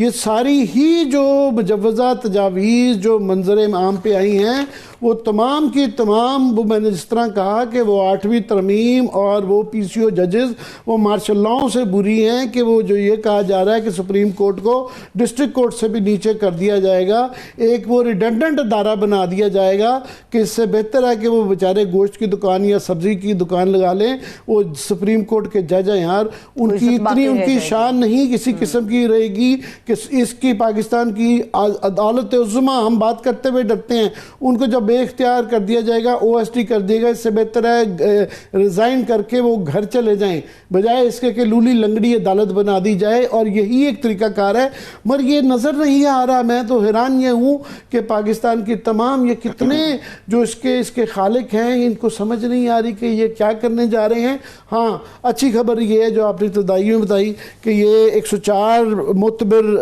یہ ساری ہی جو مجوزہ تجاویز جو منظر عام پہ آئی ہیں وہ تمام کی تمام، وہ میں نے جس طرح کہا کہ وہ 8ویں ترمیم اور وہ پی سی او ججز وہ مارشل لاؤں سے بری ہیں کہ وہ جو یہ کہا جا رہا ہے کہ سپریم کورٹ کو ڈسٹرکٹ کورٹ سے بھی نیچے کر دیا جائے گا، ایک وہ ریڈنڈنٹ ادارہ بنا دیا جائے گا کہ اس سے بہتر ہے کہ وہ بیچارے گوشت کی دکان یا سبزی کی دکان لگا لیں، وہ سپریم کورٹ کے جج ہیں یار، ان کی اتنی ان کی شان نہیں کسی قسم کی رہے گی کہ اس کی پاکستان کی عدالت عظمیٰ ہم بات کرتے ہوئے ڈرتے ہیں، ان کو جب بے اختیار کر دیا جائے گا، او ایس ٹی کر دے گا، اس سے بہتر ہے ریزائن کر کے وہ گھر چلے جائیں بجائے اس کے کہ لولی لنگڑی عدالت بنا دی جائے، اور یہی ایک طریقہ کار ہے، مگر یہ نظر نہیں آ رہا۔ میں تو حیران یہ ہوں کہ پاکستان کی تمام یہ کتنے جو اس کے خالق ہیں ان کو سمجھ نہیں آ رہی کہ یہ کیا کرنے جا رہے ہیں۔ ہاں اچھی خبر یہ ہے جو آپ نے ابتدائی میں بتائی کہ یہ 104 معتبر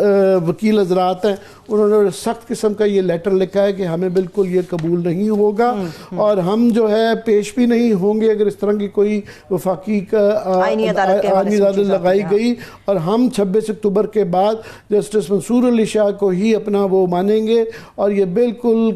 وکیل حضرات ہیں، انہوں نے سخت قسم کا یہ لیٹر لکھا ہے کہ ہمیں بالکل یہ قبول نہیں ہوگا اور ہم جو ہے پیش بھی نہیں ہوں گے اگر اس طرح کی کوئی وفاقی آئینی عدالت لگائی گئی، اور ہم 26 اکتوبر کے بعد جسٹس منصور علی شاہ کو ہی اپنا وہ مانیں گے، اور یہ بالکل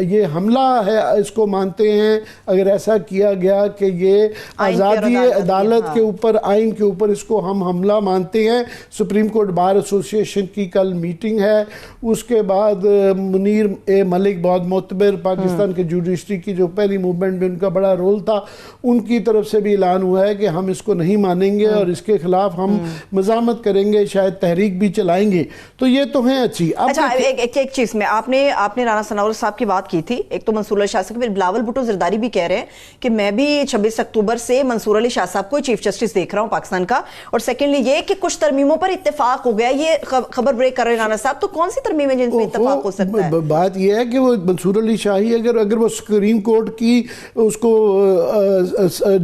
یہ حملہ ہے، اس کو مانتے ہیں اگر ایسا کیا گیا کہ یہ آزادی عدالت کے اوپر، آئین کے اوپر، اس کو ہم حملہ مانتے ہیں۔ سپریم کورٹ بار ایسوسی ایشن کی کل میٹنگ ہے، اس کے بعد منیر اے ملک بہت معتبر پاکستان کے جوڈیشری کی جو پہلی موومنٹ میں ان کا بڑا رول تھا، ان کی طرف سے بھی اعلان ہوا ہے کہ ہم اس کو نہیں مانیں گے اور اس کے خلاف ہم مزاحمت کریں گے، شاید تحریک بھی چلائیں گے، تو یہ تو ہیں اچھی۔ اچھا ایک چیز میں آپ نے رانا ثناءاللہ صاحب کی بات کی تھی، ایک تو منصور علی شاہ صاحب، پھر بلاول بھٹو زرداری بھی کہہ رہے ہیں کہ میں بھی 26 اکتوبر سے منصور علی شاہ صاحب کو چیف جسٹس دیکھ رہا ہوں پاکستان کا، اور سیکنڈلی یہ کہ کچھ ترمیموں پر اتفاق ہو گیا، یہ خبر بریک کر رہے ہیں رانا صاحب، تو کون سی ترمیم ہے جن پہ اتفاق ہو سکتا ہے؟ بات یہ ہے کہ وہ منصور علی شاہی اگر وہ سپریم کورٹ کی اس کو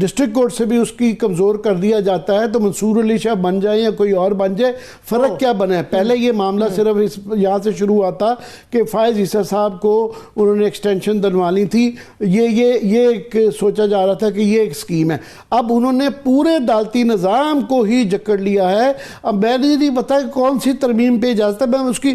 ڈسٹرکٹ کورٹ سے بھی اس کی کمزور کر دیا جاتا ہے تو منصور علی شاہ بن جائے یا کوئی اور بن جائے، فرق کیا بنا ہے؟ پہلے یہ معاملہ صرف یہاں سے شروع ہوا تھا کہ فائز عیسیٰ صاحب کو انہوں نے ایکسٹینشن دلوانی تھی، یہ ایک سوچا جا رہا تھا کہ یہ ایک سکیم ہے، اب انہوں نے پورے عدالتی نظام کو ہی جکڑ لیا ہے۔ اب میں نہیں پتا کون سی ترمیم پہ اجازت ہے، میں اس کی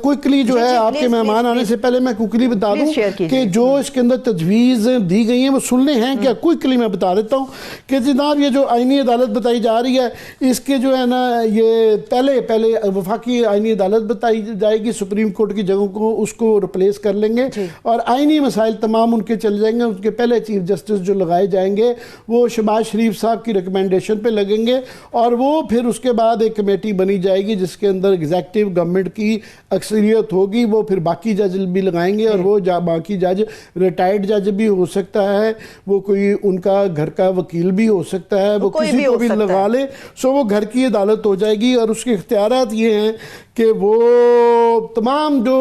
کوئکلی جو ہے آپ کے مہمان آنے سے پہلے میں کوئکلی بتا دوں کہ جو اس کے اندر تجویز دی گئی ہیں وہ سننے ہیں کیا، کوئکلی میں بتا دیتا ہوں کہ جناب یہ جو آئینی عدالت بتائی جا رہی ہے اس کے جو ہے نا یہ پہلے وفاقی آئینی عدالت بتائی جائے گی، سپریم کورٹ کی جگہوں کو اس کو ریپلیس کر لیں گے اور آئینی مسائل تمام ان کے چل جائیں گے، ان کے پہلے چیف جسٹس جو لگائے جائیں گے وہ شہباز شریف صاحب کی ریکمنڈیشن پہ لگیں گے، اور وہ پھر اس کے بعد ایک کمیٹی بنی جائے گی جس کے اندر ایگزیکٹو گورنمنٹ کی اکثریت ہوگی، وہ پھر باقی جج بھی لگائیں گے، اور وہ باقی جج ریٹائرڈ جج بھی ہو سکتا ہے، وہ کوئی ان کا گھر کا وکیل بھی ہو سکتا ہے، وہ کسی کو بھی لگا لے، سو وہ گھر کی عدالت ہو جائے گی، اور اس کے اختیارات یہ ہیں کہ وہ تمام جو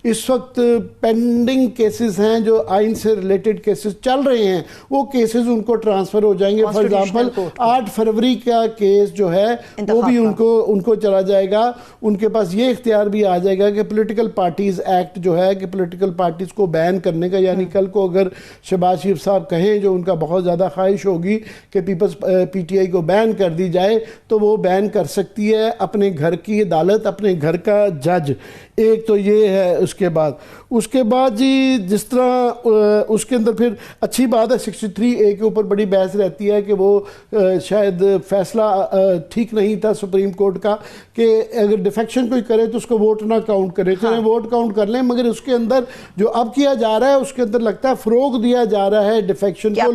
اس وقت پینڈنگ کیسز ہیں جو آئین سے ریلیٹڈ کیسز چل رہے ہیں وہ کیسز ان کو ٹرانسفر ہو جائیں گے۔ فار ایگزامپل 8 فروری کا کیس جو ہے وہ بھی ان کو چلا جائے گا، ان کے پاس یہ اختیار بھی آ جائے گا کہ پولیٹیکل پارٹیز ایکٹ جو ہے کہ پولیٹیکل پارٹیز کو بین کرنے کا، یعنی کل کو اگر شہباز شریف صاحب کہیں جو ان کا بہت زیادہ خواہش ہوگی کہ پیپلز پی ٹی آئی کو بین کر دی جائے تو وہ بین کر سکتی ہے اپنے گھر کی عدالت، اپنے گھر کا جج۔ ایک تو یہ ہے، اس کے بعد جی جس طرح اس کے اندر پھر اچھی بات ہے 63A کے اوپر بڑی بحث رہتی ہے کہ وہ شاید فیصلہ ٹھیک نہیں تھا سپریم کورٹ کا کہ اگر ڈیفیکشن کوئی کرے تو اس کو ووٹ نہ کاؤنٹ کرے، چلیں ووٹ کاؤنٹ کر لیں، مگر اس کے اندر جو اب کیا جا رہا ہے اس کے اندر لگتا ہے فروغ دیا جا رہا ہے ڈیفیکشن کو،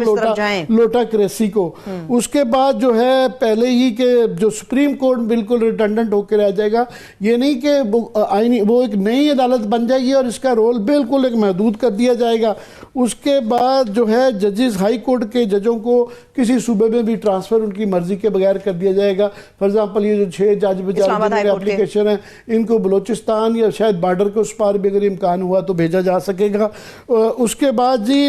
لوٹا کریسی کو۔ اس کے بعد جو ہے پہلے ہی کہ جو سپریم کورٹ بالکل ریڈنڈنٹ ہو کے رہ جائے گا، یہ نہیں کہ وہ ایک نئی عدالت بن جائے گی اور اس کا رول بالکل ایک محدود کر دیا جائے گا۔ اس کے بعد جو ہے ججز، ہائی کورٹ کے ججوں کو کسی صوبے میں بھی ٹرانسفر ان کی مرضی کے بغیر کر دیا جائے گا۔ فار ایگزامپل یہ جو 6 جج بچارے اپلیکیشن ہیں ان کو بلوچستان یا شاید بارڈر کے اس پار بھی اگر امکان ہوا تو بھیجا جا سکے گا۔ اس کے بعد جی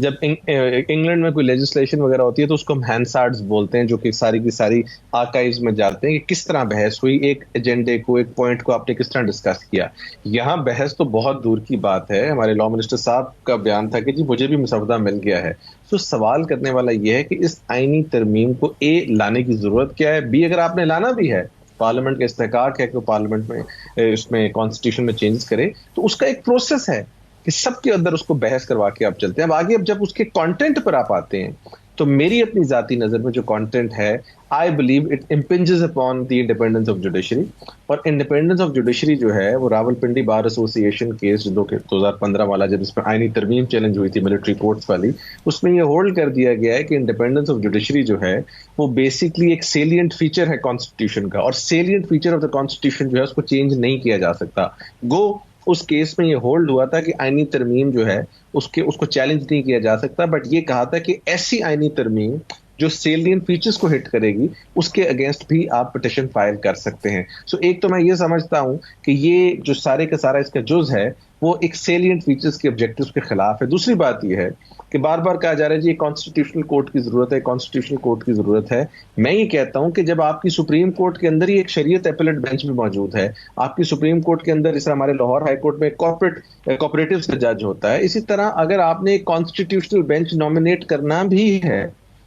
جب انگلینڈ میں کوئی لیجسلیشن وغیرہ ہوتی ہے تو اس کو ہم ہینسارڈز بولتے ہیں, جو کہ ساری کی ساری آرکائیوز میں جاتے ہیں کہ کس طرح بحث ہوئی, ایک ایجنڈے کو, ایک پوائنٹ کو آپ نے کس طرح ڈسکس کیا. یہاں بحث تو بہت دور کی بات ہے. ہمارے لا منسٹر صاحب کا بیان تھا کہ جی مجھے بھی مسودہ مل گیا ہے. تو سوال کرنے والا یہ ہے کہ اس آئینی ترمیم کو لانے کی ضرورت کیا ہے, اگر آپ نے لانا بھی ہے, پارلیمنٹ کا استحقاق ہے کہ پارلیمنٹ میں اس میں کانسٹیٹیوشن میں چینجز کرے, تو اس کا ایک پروسیس ہے کہ سب کے اندر اس کو بحث کروا کے آپ چلتے ہیں. اب آگے جب اس کے کانٹینٹ پر آپ آتے ہیں تو میری اپنی ذاتی نظر میں جو کانٹینٹ ہے, I believe it impinges upon the independence of judiciary. اور انڈیپینڈنس آف جوڈیشری جو ہے وہ راول پنڈی بار ایسوسی ایشن کیس جو 2015 والا, جب اس میں آئینی ترمیم چیلنج ہوئی تھی ملٹری کورٹس والی, اس میں یہ ہولڈ کر دیا گیا ہے کہ انڈیپینڈنس آف جوڈیشری جو ہے وہ بیسکلی ایک سیلینٹ فیچر ہے کانسٹیٹیوشن کا, اور salient feature of the constitution جو ہے اس کو چینج نہیں کیا جا سکتا. گو اس کیس میں یہ ہولڈ ہوا تھا کہ آئینی ترمیم جو ہے اس کو چیلنج نہیں کیا جا سکتا, بٹ یہ کہا تھا کہ ایسی آئینی ترمیم جو سیلین فیچرز کو ہٹ کرے گی اس کے اگینسٹ بھی آپ پٹیشن فائل کر سکتے ہیں. سو ایک تو میں یہ سمجھتا ہوں کہ یہ جو سارے کا سارا اس کا جز ہے وہ ایک سیلینٹ فیچرز کے آبجیکٹیوز کے خلاف ہے. دوسری بات یہ ہے کہ بار بار کہا جا رہا ہے جی کانسٹیٹیوشنل کورٹ کی ضرورت ہے, کانسٹیٹیوشنل کورٹ کی ضرورت ہے. میں یہ کہتا ہوں کہ جب آپ کی سپریم کورٹ کے اندر ہی ایک شریعت اپیلیٹ بینچ بھی موجود ہے, آپ کی سپریم کورٹ کے اندر, جس طرح ہمارے لاہور ہائی کورٹ میں کوآپریٹیوز کا جج ہوتا ہے, اسی طرح اگر آپ نے ایک کانسٹیٹیوشنل بینچ نامینیٹ کرنا بھی ہے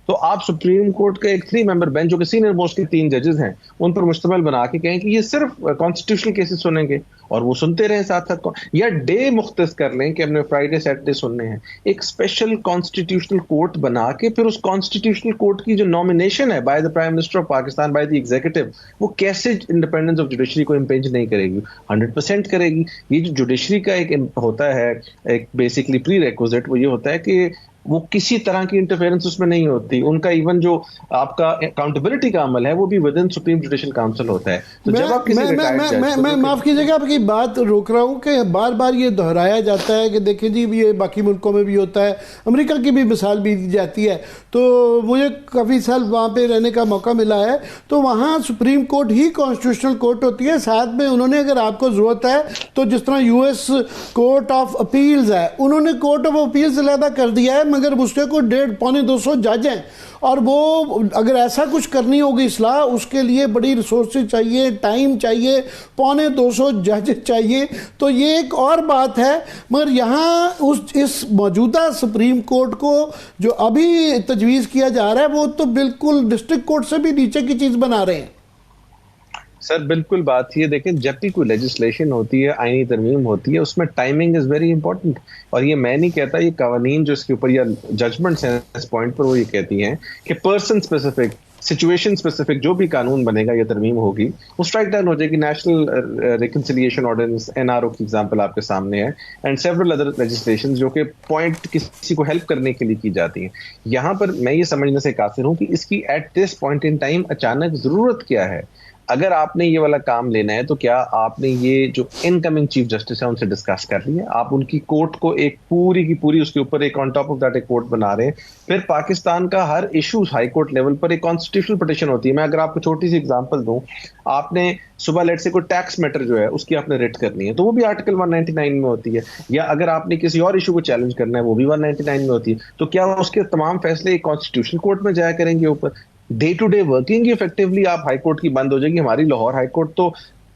تو آپ سپریم کورٹ کا ایک 3 ممبر بینچ جو کہ سینئر موسٹ کے 3 ججز ہیں ان پر مشتمل بنا کے کہیں کہ یہ صرف کانسٹیٹیوشنل کیسز سنیں گے, اور وہ سنتے رہیں ساتھ ساتھ, یا ڈے مختص کر لیں کہ ہم نے فرائیڈے سیٹرڈے سننے ہیں. ایک اسپیشل کانسٹیٹیوشنل کورٹ بنا کے پھر اس کانسٹیٹیوشنل کورٹ کی جو نامینیشن ہے by the prime minister of Pakistan, by the executive, وہ کیسے انڈیپینڈنس آف جوڈیشری کو امپینج نہیں کرے گی, 100% کرے گی. یہ جو جوڈیشری کا ایک ہوتا ہے ایک بیسکلی پری ریکوزٹ, وہ یہ ہوتا ہے کہ وہ کسی طرح کی انٹرفیئرنس اس میں نہیں ہوتی. ان کا ایون جو آپ کا اکاؤنٹیبلٹی کا عمل ہے وہ بھی with in supreme judicial council ہوتا ہے. تو جب آپ میں معاف کیجیے گا آپ کی بات روک رہا ہوں کہ بار بار یہ دہرایا جاتا ہے کہ دیکھیں جی یہ باقی ملکوں میں بھی ہوتا ہے, امریکہ کی بھی مثال بھی دی جاتی ہے. تو مجھے کافی سال وہاں پہ رہنے کا موقع ملا ہے, تو وہاں سپریم کورٹ ہی کانسٹیٹیوشنل کورٹ ہوتی ہے, ساتھ میں انہوں نے اگر آپ کو ضرورت ہے تو جس طرح U S court of appeals ہے, انہوں نے کورٹ آف اپیلز علیحدہ کر دیا ہے, مگر اس کے کو 150-200 جج ہیں, اور وہ اگر ایسا کچھ کرنی ہوگی اصلاح, اس کے لیے بڑی ریسورسز چاہیے, ٹائم چاہیے, 250 جج چاہیے. تو یہ ایک اور بات ہے. مگر یہاں اس موجودہ سپریم کورٹ کو جو ابھی تجویز کیا جا رہا ہے وہ تو بالکل ڈسٹرکٹ کورٹ سے بھی نیچے کی چیز بنا رہے ہیں. سر بالکل بات یہ دیکھیں, جب بھی کوئی لیجسلیشن ہوتی ہے, آئینی ترمیم ہوتی ہے, اس میں ٹائمنگ از ویری امپورٹنٹ. اور یہ میں نہیں کہتا, یہ قوانین جو اس کے اوپر یا ججمنٹس ہیں اس پوائنٹ پر وہ یہ کہتی ہیں کہ پرسن اسپیسیفک, سچویشن اسپیسیفک جو بھی قانون بنے گا یا ترمیم ہوگی وہ اسٹرائک ڈاؤن ہو جائے گی. نیشنل ریکنسیلیشن آرڈیننس NRO کی ایگزامپل آپ کے سامنے ہے, اینڈ سیورل ادر لیجسلیشن جو کہ پوائنٹ کسی کو ہیلپ کرنے کے لیے کی جاتی ہیں. یہاں پر میں یہ سمجھنے سے قاصر ہوں کہ اس کی at this point in time اچانک ضرورت کیا ہے. اگر آپ نے یہ والا کام لینا ہے تو کیا آپ نے یہ جو انکمنگ چیف جسٹس ہیں ان سے ڈسکس کر لیا؟ آپ ان کی کورٹ کو ایک پوری کی پوری اس کے اوپر ایک آن ٹاپ آف دیٹ ایک کورٹ بنا رہے ہیں. پھر پاکستان کا ہر ایشو ہائی کورٹ لیول پر ایک کانسٹیٹیوشنل پٹیشن ہوتی ہے. میں اگر آپ کو چھوٹی سی اگزامپل دوں, آپ نے صبح لیٹ سے کوئی ٹیکس میٹر جو ہے اس کی آپ نے ریٹ کرنی ہے تو وہ بھی آرٹیکل 199 میں ہوتی ہے, یا اگر آپ نے کسی اور ایشو کو چیلنج کرنا ہے وہ بھی 199 میں ہوتی ہے. تو کیا اس کے تمام فیصلے ایک کانسٹیٹیوشنل کورٹ میں جایا کریں گے اوپر؟ Day to day working effectively آپ ہائی کورٹ کی بند ہو جائے گی. ہماری لاہور ہائی کورٹ تو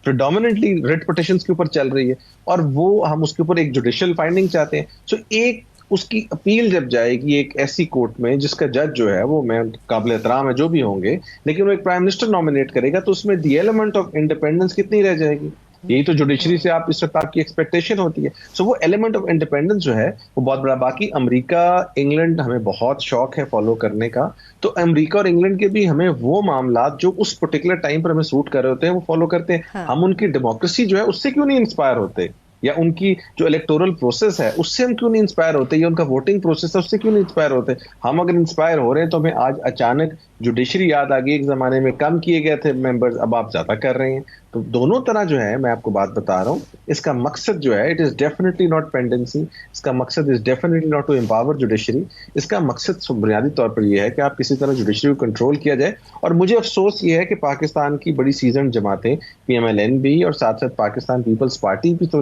پریڈومیننٹلی ریٹ پٹیشنز کے اوپر چل رہی ہے, اور وہ ہم اس کے اوپر ایک جوڈیشل فائنڈنگ چاہتے ہیں. سو ایک اس کی اپیل جب جائے گی ایک ایسی کورٹ میں جس کا جج جو ہے وہ میں قابل احترام ہے جو بھی ہوں گے, لیکن وہ ایک پرائم منسٹر نامینیٹ کرے گا, تو اس میں دی ایلیمنٹ آف انڈیپینڈنس کتنی رہ جائے گی؟ یہی تو جوڈیشری سے آپ اس وقت آپ کی ایکسپیکٹیشن ہوتی ہے. سو وہ ایلیمنٹ آف انڈیپینڈنس جو ہے وہ بہت بڑا. باقی امریکہ انگلینڈ ہمیں بہت شوق ہے فالو کرنے کا, تو امریکہ اور انگلینڈ کے بھی ہمیں وہ معاملات جو اس پرٹیکولر ٹائم پر ہمیں سوٹ کر رہے ہوتے ہیں وہ فالو کرتے ہیں. ہم ان کی ڈیموکریسی جو ہے اس سے کیوں نہیں انسپائر ہوتے, یا ان کی جو الیکٹورل پروسیس ہے اس سے ہم کیوں نہیں انسپائر ہوتے, یا ان کا ووٹنگ پروسیس ہے اس سے کیوں نہیں انسپائر ہوتے؟ ہم اگر انسپائر ہو رہے ہیں تو ہمیں آج اچانک جوڈیشری یاد آ گئی. ایک زمانے میں کم کیے گئے تھے ممبرز, اب آپ زیادہ کر رہے ہیں. تو دونوں طرح جو ہے میں آپ کو بات بتا رہا ہوں, اس کا مقصد جو ہے it is definitely not pendency, اس کا مقصد is definitely not to empower judiciary. اس کا مقصد بنیادی طور پر یہ ہے کہ آپ کسی طرح جوڈیشری کو کنٹرول کیا جائے. اور مجھے افسوس یہ ہے کہ پاکستان کی بڑی سیزنڈ جماعتیں PMLN بھی اور ساتھ ساتھ پاکستان پیپلز پارٹی بھی تو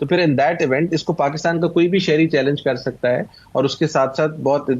تو پھر ان دیٹ ایونٹ اس کو پاکستان کا کوئی بھی شہری چیلنج کر سکتا ہے, اور اس کے ساتھ ساتھ بہت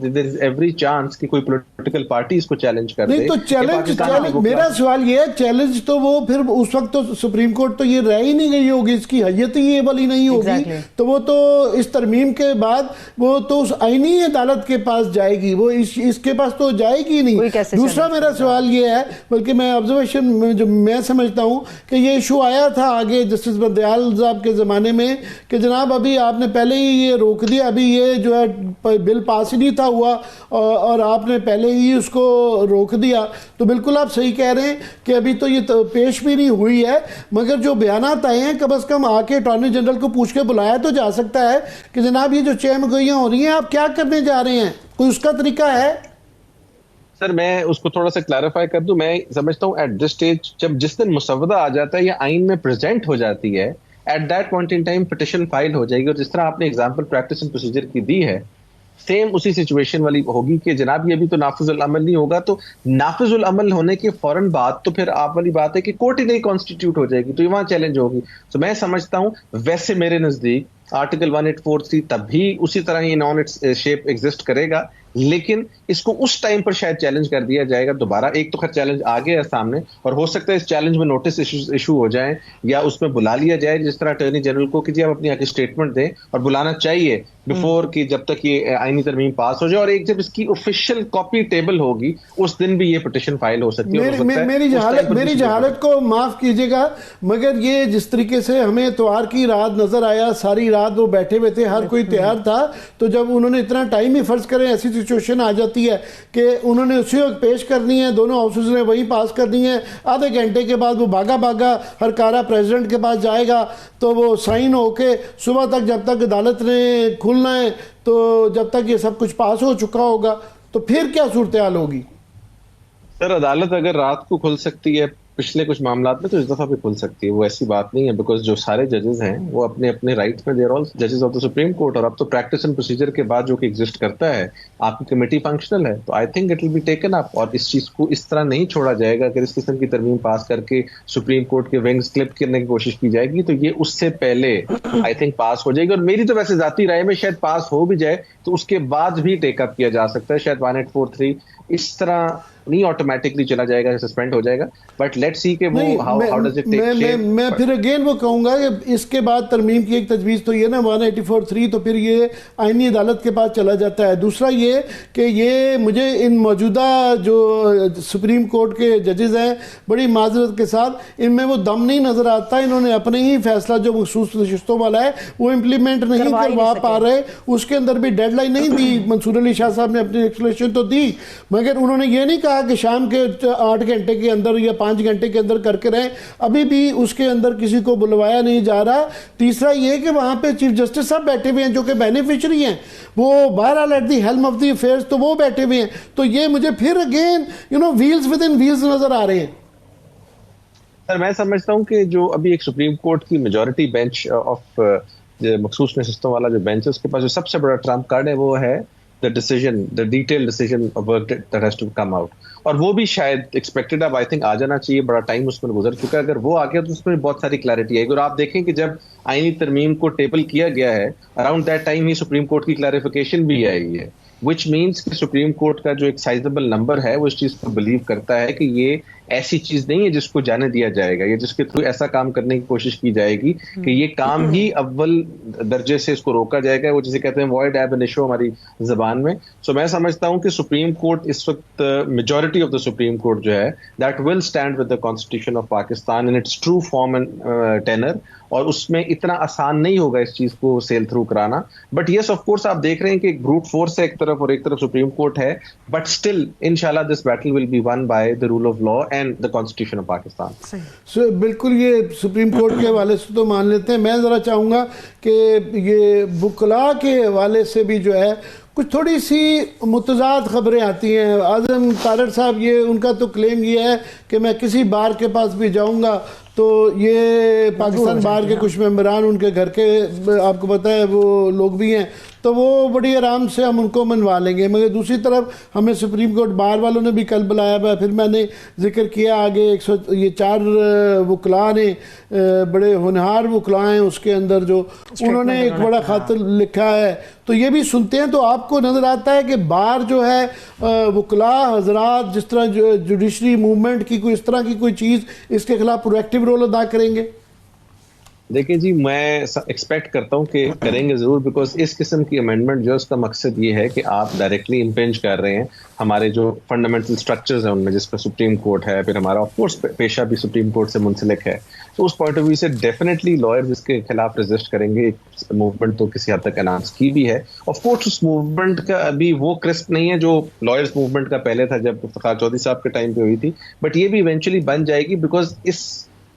ایوری چانس کہ کوئی پولیٹیکل پارٹی اس کو چیلنج کر دے. نہیں تو چیلنج میرا سوال یہ ہے, چیلنج تو وہ پھر اس وقت تو سپریم کورٹ تو یہ رہ ہی نہیں گئی ہوگی, اس کی حیت ہی یہ والی نہیں ہوگی, تو وہ تو اس ترمیم کے بعد وہ تو اس آئینی عدالت کے پاس جائے گی, وہ اس کے پاس تو جائے گی نہیں. دوسرا میرا سوال یہ ہے, بلکہ میں آبزرویشن جو میں سمجھتا ہوں کہ یہ ایشو آیا تھا آگے جسٹس بندیال صاحب کے زمانے میں کہ جناب ابھی آپ نے پہلے ہی یہ روک دیا, ابھی یہ جو ہے بل پاس ہی نہیں تھا ہوا اور آپ نے پہلے ہی اس کو روک دیا. تو بالکل آپ صحیح کہہ رہے ہیں کہ ابھی تو یہ پیش بھی نہیں ہوئی ہے, مگر جو بیانات آئے ہیں کم از کم آ کے اٹارنی جنرل کو پوچھ کے بلایا تو جا سکتا ہے کہ جناب یہ جو چیم گوئیاں ہو رہی ہیں آپ کیا کرنے جا رہے ہیں, کوئی اس کا طریقہ ہے؟ سر میں اس کو تھوڑا سا کلیریفائی کر دوں. میں سمجھتا ہوں ایٹ دس اسٹیج جب جس دن مسودہ آ جاتا ہے یا آئین میں پریزنٹ ہو جاتی ہے, at that point in time petition file ہو جائے گی, اور جس طرح آپ نے ایگزامپل پریکٹس اینڈ پروسیجر کی دی ہے سیم اسی سچویشن والی ہوگی کہ جناب یہ ابھی تو نافذ العمل نہیں ہوگا, تو نافذ العمل ہونے کے فوراً بعد تو پھر آپ والی بات ہے کہ کورٹ ہی نہیں کانسٹیٹیوٹ ہو جائے گی, تو یہ وہاں چیلنج ہوگی. تو میں سمجھتا ہوں ویسے میرے نزدیک آرٹیکل 1843 تب بھی اسی طرح یہ نان شیپ ایگزسٹ کرے گا, لیکن اس کو اس ٹائم پر شاید چیلنج کر دیا جائے گا دوبارہ. ایک تو خیر چیلنج آ گیا ہے سامنے, اور ہو سکتا ہے اس چیلنج میں نوٹس ایشو ہو جائیں یا اس میں بلا لیا جائے جس طرح اٹارنی جنرل کو کہ جی آپ اپنی اسٹیٹمنٹ دیں, اور بلانا چاہیے بفور کہ جب تک یہ آئینی ترمیم پاس ہو جائے, اور ایک جب اس کی آفیشیل کاپی ٹیبل ہوگی اس دن بھی یہ پٹیشن فائل ہو سکتی ہے. میری جہالت کو معاف کیجیے گا, مگر یہ جس طریقے سے ہمیں اتوار کی رات نظر آیا, ساری رات وہ بیٹھے ہوئے تھے, ہر کوئی تیار تھا, تو جب انہوں نے اتنا ٹائم ہی فرض کریں ایسی سچویشن آ جاتی ہے کہ انہوں نے اسی وقت پیش کرنی ہے, دونوں ہاؤسز نے وہی پاس کرنی ہے, آدھے گھنٹے کے بعد وہ بھاگا ہر کارا پریزیڈنٹ کے پاس جائے گا, تو وہ سائن ہو کے صبح تک جب تک عدالت نے کھلنا ہے تو جب تک یہ سب کچھ پاس ہو چکا ہوگا, تو پھر کیا صورتحال ہوگی؟ سر عدالت اگر رات کو کھل سکتی ہے پچھلے کچھ معاملات میں تو اس دفعہ بھی کھل سکتی ہے, وہ ایسی بات نہیں ہے, بیکاز جو سارے ججز ہیں وہ اپنے اپنے رائٹس میں, دے آر آل ججز آف دا سپریم کورٹ, اور اب تو پریکٹس اینڈ پروسیجر کے بعد جو کہ ایگزسٹ کرتا ہے آپ کی کمیٹی فنکشنل ہے, تو I think it will be taken up, اور اس چیز کو اس طرح نہیں چھوڑا جائے گا. اگر اس قسم کی ترمیم پاس کر کے سپریم کورٹ کے ونگز کلپ کرنے کی کوشش کی جائے گی تو یہ اس سے پہلے آئی تھنک پاس ہو جائے گی, اور میری تو ویسے ذاتی رائے میں شاید پاس ہو بھی جائے تو اس کے بعد بھی ٹیک اپ کیا جا سکتا ہے, شاید 1843 اس طرح نہیں آٹومیٹکلی چلا جائے گا, سسپینڈ ہو جائے گا, بٹ لیٹ سی کہ وہ how does it take shape. میں پھر اگین وہ کہوں گا کہ اس کے بعد ترمیم کی ایک تجویز تو یہ نا 1843 تو پھر یہ آئینی عدالت کے پاس چلا جاتا ہے. دوسرا یہ کہ یہ مجھے ان موجودہ جو سپریم کورٹ کے ججز ہیں بڑی معذرت کے ساتھ ان میں وہ دم نہیں نظر آتا, انہوں نے اپنے ہی فیصلہ جو مخصوص نشستوں والا ہے وہ امپلیمنٹ نہیں کروا پا رہے, اس کے اندر بھی ڈیڈ لائن نہیں دی. منصور علی شاہ صاحب نے اپنی ایکسپلینیشن تو دی, مگر انہوں نے یہ نہیں کہا کہ شام کے 8 گھنٹے کے اندر یا 5 گھنٹے کے اندر کر کے رہیں, ابھی بھی اس کے اندر کسی کو بلوایا نہیں جا رہا. تیسرا یہ کہ وہاں پہ چیف جسٹس صاحب بیٹھے ہوئے ہیں جو کہ بینیفیشری ہیں, وہ بہرحال at the helm of the affairs تو وہ بیٹھے ہوئے ہیں, تو یہ مجھے پھر again wheels within wheels نظر آ رہے ہیں. سر میں سمجھتا ہوں کہ جو ابھی ایک سپریم کورٹ کی میجورٹی بینچ آف مخصوص نشستوں والا جو بینچ ہے اس کے پاس جو سب سے بڑا ٹرمپ کارڈ ہے وہ ہے the detailed decision of work that has to come out, اور وہ بھی شاید ایکسپیکٹڈ اب آئی تھنک آ جانا چاہیے, بڑا ٹائم اس میں گزر چکا ہے. اگر وہ آ گیا تو اس میں بہت ساری کلیئرٹی آئے گی, اور آپ دیکھیں کہ جب آئینی ترمیم کو ٹیبل کیا گیا ہے around that time he supreme court کی کلیریفیکیشن بھی آئی ہے, وچ مینس کہ سپریم کورٹ کا جو ایک سائزبل نمبر ہے وہ اس چیز کو بلیو کرتا ہے کہ یہ ایسی چیز نہیں ہے جس کو جانے دیا جائے گا, یا جس کے تھرو ایسا کام کرنے کی کوشش کی جائے گی کہ یہ کام ہی اول درجے سے اس کو روکا جائے گا, وہ جسے کہتے ہیں وائڈ ایب انیشو ہماری زبان میں. سو میں سمجھتا ہوں کہ سپریم کورٹ اس وقت majority of the supreme court جو ہے that will stand with the constitution of Pakistan in its true form and tenor, اور اس میں اتنا آسان نہیں ہوگا اس چیز کو سیل تھرو کرانا. بٹ یس آف کورس آپ دیکھ رہے ہیں کہ ایک بروٹ فورس ہے ایک طرف اور ایک طرف سپریم کورٹ ہے, بٹ اسٹل انشاءاللہ this battle will be won by the rule of law and the constitution of Pakistan. بالکل یہ سپریم کورٹ کے حوالے سے تو مان لیتے ہیں. میں ذرا چاہوں گا کہ یہ وکلاء کے حوالے سے بھی جو ہے کچھ تھوڑی سی متضاد خبریں آتی ہیں. اعظم طارق صاحب یہ ان کا تو کلیم یہ ہے کہ میں کسی بار کے پاس بھی جاؤں گا تو یہ پاکستان بار کے کچھ ممبران ان کے گھر کے آپ کو پتہ ہے وہ لوگ بھی ہیں, تو وہ بڑی آرام سے ہم ان کو منوا لیں گے. مگر دوسری طرف ہمیں سپریم کورٹ بار والوں نے بھی کل بلایا ہوا ہے. پھر میں نے ذکر کیا آگے یہ 4 وکلاء نے, بڑے ہونہار وکلاء ہیں اس کے اندر, جو انہوں نے ایک بڑا خط لکھا ہے. تو یہ بھی سنتے ہیں تو آپ کو نظر آتا ہے کہ بار جو ہے وکلاء حضرات جس طرح جوڈیشری موومنٹ کی کوئی اس طرح کی کوئی چیز اس کے خلاف پرو ایکٹیو رول ادا کریں گے؟ دیکھیں جی, میں ایکسپیکٹ کرتا ہوں کہ کریں گے ضرور, بیکاز اس قسم کی امینڈمنٹ جو اس کا مقصد یہ ہے کہ آپ ڈائریکٹلی امپینج کر رہے ہیں ہمارے جو فنڈامنٹل اسٹرکچرز ہیں ان میں, جس پہ سپریم کورٹ ہے, پھر ہمارا آف کورس پیشہ بھی سپریم کورٹ سے منسلک ہے. تو اس پوائنٹ آف ویو سے ڈیفینیٹلی لائرز اس کے خلاف ریزسٹ کریں گے. ایک موومنٹ تو کسی حد تک اناؤنس کی بھی ہے. آف کورس اس موومنٹ کا ابھی وہ کرسپ نہیں ہے جو لائرز موومنٹ کا پہلے تھا جب افتخار چودھری صاحب کے ٹائم پہ ہوئی تھی, بٹ یہ بھی ایونچولی بن جائے گی, بیکاز اس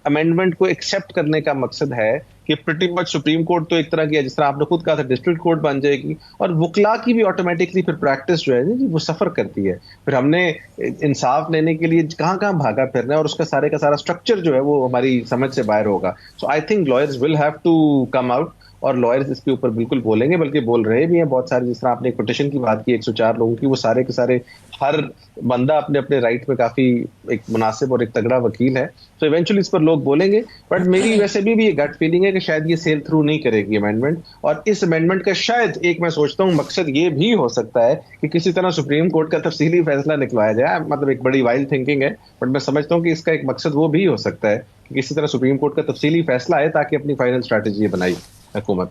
امینڈمنٹ کو ایکسیپٹ کرنے کا مقصد ہے کہ پریٹی مچ سپریم کورٹ تو ایک طرح کی ہے, جس طرح آپ نے خود کہا تھا, ڈسٹرکٹ کورٹ بن جائے گی, اور وکلا کی بھی آٹومیٹکلی پھر پریکٹس جو ہے وہ سفر کرتی ہے. پھر ہم نے انصاف لینے کے لیے کہاں کہاں بھاگا پھرنا ہے, اور اس کا سارے کا سارا اسٹرکچر جو ہے وہ ہماری سمجھ سے باہر ہوگا. So I think lawyers will have to come out, اور لائرز اس کے اوپر بالکل بولیں گے, بلکہ بول رہے بھی ہیں بہت سارے. جس طرح آپ نے ایک پٹیشن کی بات کی 104 لوگوں کی, وہ سارے کے سارے ہر بندہ اپنے اپنے رائٹ میں کافی ایک مناسب اور ایک تگڑا وکیل ہے. تو ایونچولی اس پر لوگ بولیں گے, بٹ میری ویسے بھی یہ گٹ فیلنگ ہے کہ شاید یہ سیل تھرو نہیں کرے گی امینڈمنٹ. اور اس امینڈمنٹ کا شاید ایک میں سوچتا ہوں مقصد یہ بھی ہو سکتا ہے کہ کسی طرح سپریم کورٹ کا تفصیلی فیصلہ نکلوایا جائے. مطلب ایک بڑی وائلڈ تھنکنگ ہے, بٹ میں سمجھتا ہوں کہ اس کا ایک مقصد وہ بھی ہو سکتا ہے کہ کسی طرح سپریم کورٹ کا تفصیلی فیصلہ آئے تاکہ اپنی فائنل اسٹریٹجی بنائی حکومت.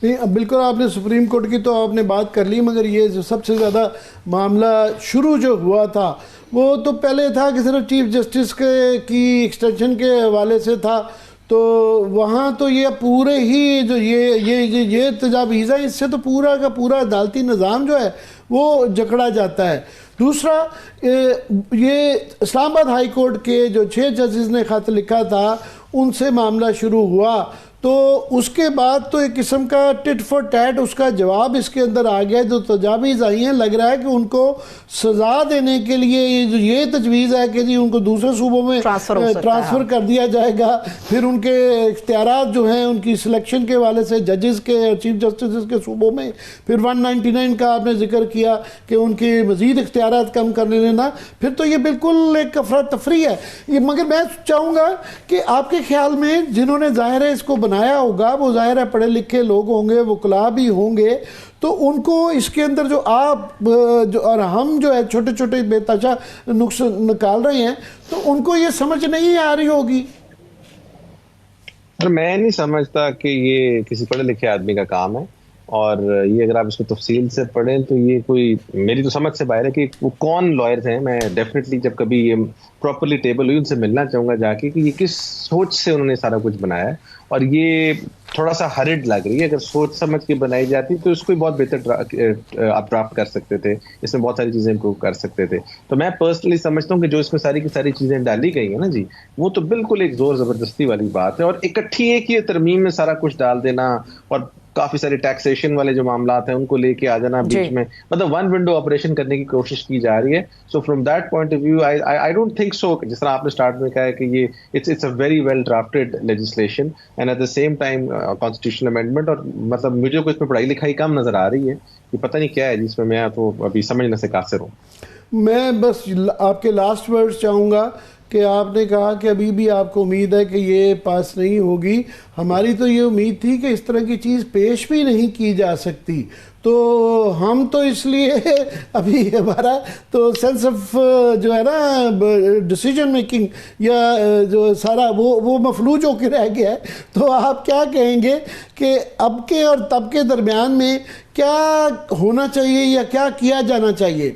نہیں, اب بالکل آپ نے سپریم کورٹ کی تو آپ نے بات کر لی, مگر یہ جو سب سے زیادہ معاملہ شروع جو ہوا تھا وہ تو پہلے تھا کہ صرف چیف جسٹس کی ایکسٹینشن کے حوالے سے تھا. تو وہاں تو یہ پورے ہی جو یہ تجاویز ہے, اس سے تو پورا کا پورا عدالتی نظام جو ہے وہ جکڑا جاتا ہے. دوسرا, یہ اسلام آباد ہائی کورٹ کے جو 6 ججز نے خط لکھا تھا ان سے معاملہ شروع ہوا, تو اس کے بعد تو ایک قسم کا ٹٹ فار ٹیٹ اس کا جواب اس کے اندر آ گیا. جو تجاویز آئی ہیں لگ رہا ہے کہ ان کو سزا دینے کے لیے یہ تجویز ہے کہ جی ان کو دوسرے صوبوں میں ٹرانسفر کر دیا جائے گا. پھر ان کے اختیارات جو ہیں ان کی سلیکشن کے حوالے سے ججز کے اور چیف جسٹس کے صوبوں میں, پھر 199 کا آپ نے ذکر کیا کہ ان کی مزید اختیارات کم کرنے لینا, پھر تو یہ بالکل ایک افراتفری ہے. مگر میں چاہوں گا کہ آپ کے خیال میں جنہوں نے ظاہر ہے اس کو بنایا ہوگا وہ ظاہر ہے پڑھے لکھے لوگ ہوں گے, وکلاء بھی ہوں گے, تو ان کو اس کے اندر جو آپ اور ہم جو ہے چھوٹے چھوٹے بے تحاشا نقص نکال رہے ہیں, تو ان کو یہ سمجھ نہیں آ رہی ہوگی. میں نہیں سمجھتا کہ یہ کسی پڑھے لکھے آدمی کا کام ہے, اور یہ اگر آپ اس کو تفصیل سے پڑھیں تو یہ کوئی میری تو سمجھ سے باہر ہے کہ وہ کون لائرز ہیں. میں ڈیفینیٹلی جب کبھی یہ پراپرلی ٹیبل ہوئی ان سے ملنا چاہوں گا جا کے کہ یہ کس سوچ سے انہوں نے سارا کچھ بنایا ہے, اور یہ تھوڑا سا ہرڈ لگ رہی ہے. اگر سوچ سمجھ کے بنائی جاتی تو اس کو بہت بہتر آپ ڈرافٹ کر سکتے تھے, اس میں بہت ساری چیزیں امپروو کر سکتے تھے. تو میں پرسنلی سمجھتا ہوں کہ جو اس میں ساری کی ساری چیزیں ڈالی گئی ہیں نا جی, وہ تو بالکل ایک زور زبردستی والی بات ہے, اور اکٹھی ایک یہ ترمیم میں سارا کچھ ڈال دینا, اور کافی سارے ٹیکسیشن والے جو معاملات ہیں ان کو لے کے آ جانا بیچ میں, مطلب ون ونڈو آپریشن کرنے کی کوشش کی جا رہی ہے. So from that point of view I don't think so, جس طرح آپ نے اسٹارٹ میں کہا ہے کہ یہ it's a very well drafted legislation and at the same time constitutional amendment. اور مطلب مجھے کو اس میں پڑھائی لکھائی کم نظر آ رہی ہے, کہ پتہ نہیں کیا ہے جس میں تو ابھی سمجھنے سے قاصر ہوں. میں بس آپ کے لاسٹ ورڈز چاہوں گا کہ آپ نے کہا کہ ابھی بھی آپ کو امید ہے کہ یہ پاس نہیں ہوگی. ہماری تو یہ امید تھی کہ اس طرح کی چیز پیش بھی نہیں کی جا سکتی, تو ہم تو اس لیے ابھی ہمارا تو سینس آف جو ہے نا ڈیسیجن میکنگ یا جو سارا وہ مفلوج ہو کے رہ گیا ہے. تو آپ کیا کہیں گے کہ اب کے اور تب کے درمیان میں کیا ہونا چاہیے یا کیا کیا جانا چاہیے؟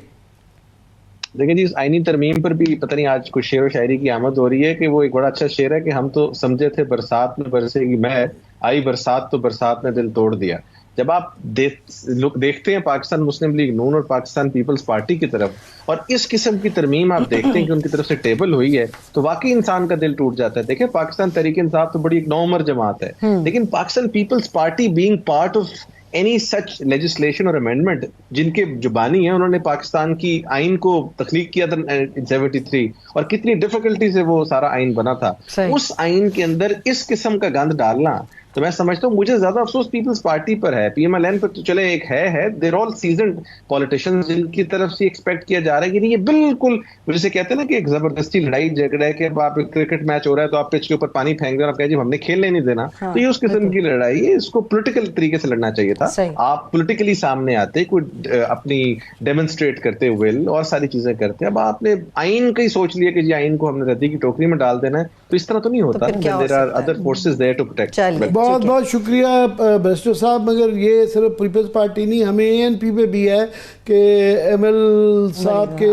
دیکھیں جی, اس آئینی ترمیم پر بھی پتہ نہیں آج کچھ شعر و شاعری کی آمد ہو رہی ہے کہ وہ ایک بڑا اچھا شعر ہے کہ ہم تو سمجھے تھے برسات میں برسے گی مہر, آئی برسات تو برسات نے دل توڑ دیا. جب آپ دیکھتے ہیں پاکستان مسلم لیگ نون اور پاکستان پیپلز پارٹی کی طرف, اور اس قسم کی ترمیم آپ دیکھتے ہیں کہ ان کی طرف سے ٹیبل ہوئی ہے, تو واقعی انسان کا دل ٹوٹ جاتا ہے. دیکھیں پاکستان تحریک انصاف تو بڑی ایک نوعمر جماعت ہے, لیکن Pakistan Peoples Party being part of any such legislation اور امینڈمنٹ, جن کے جو بانی ہیں انہوں نے پاکستان کی آئین کو تخلیق کیا تھا 73, اور کتنی ڈیفیکلٹی سے وہ سارا آئین بنا تھا. اس آئین کے اندر اس قسم کا گند ڈالنا تو میں سمجھتا ہوں مجھے زیادہ افسوس پیپلز پارٹی پر ہے. پی ایم ایل این پر تو چلے ایک ہے دیر آل سیزنڈ پولیٹیشینز جن کی طرف سے ایکسپیکٹ کیا جا رہا ہے کہ نہیں یہ بالکل جسے کہتے ہیں نا کہ ایک زبردستی لڑائی جھگڑا ہے کہ آپ کرکٹ میچ ہو رہا ہے تو آپ پچ کے اوپر پانی پھینک دیں اور آپ کہیں جی ہم نے کھیلنے نہیں دینا. تو یہ اس قسم کی لڑائی ہے, اس کو پولیٹیکل طریقے سے لڑنا چاہیے تھا. آپ پولیٹیکلی سامنے آتے کوئی اپنی ڈیمونسٹریٹ کرتے ول اور ساری چیزیں کرتے. اب آپ نے آئین کا ہی سوچ لیا کہ جی آئین کو ہم نے ردی کی ٹوکری میں ڈال دینا ہے, تو اس طرح تو نہیں ہوتا. there are other forces there to protect. بہت بہت شکریہ بیسٹو صاحب. مگر یہ صرف پیپلز پارٹی نہیں, ہمیں اے این پی پہ بھی ہے کہ ایم ایل صاحب کے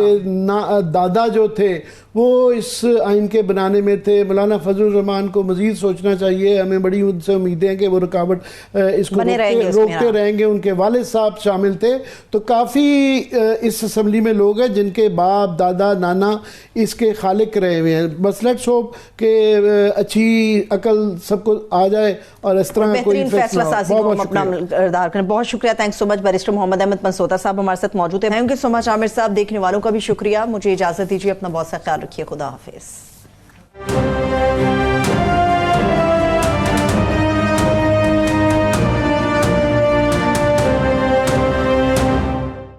دادا جو تھے وہ اس آئین کے بنانے میں تھے. مولانا فضل الرحمان کو مزید سوچنا چاہیے. ہمیں بڑی ان سے امیدیں ہیں کہ وہ رکاوٹ اس کو روکتے رہیں گے. ان کے والد صاحب شامل تھے. تو کافی اس اسمبلی میں لوگ ہیں جن کے باپ دادا نانا اس کے خالق رہے ہوئے ہیں. بس لیٹس ہوپ کہ اچھی عقل سب کو آ جائے اور اس طرح کوئی فیصلہ ہو. بہت شکریہ. تھینکس سو مچ. بیرسٹر محمد احمد پنسوتا صاحب ہمارے ساتھ موجود ہیں. تھینک یو سو مچ عامر صاحب. دیکھنے والوں کا بھی شکریہ. مجھے اجازت دیجیے. اپنا بہت سا خیال رکھیے. خدا حافظ.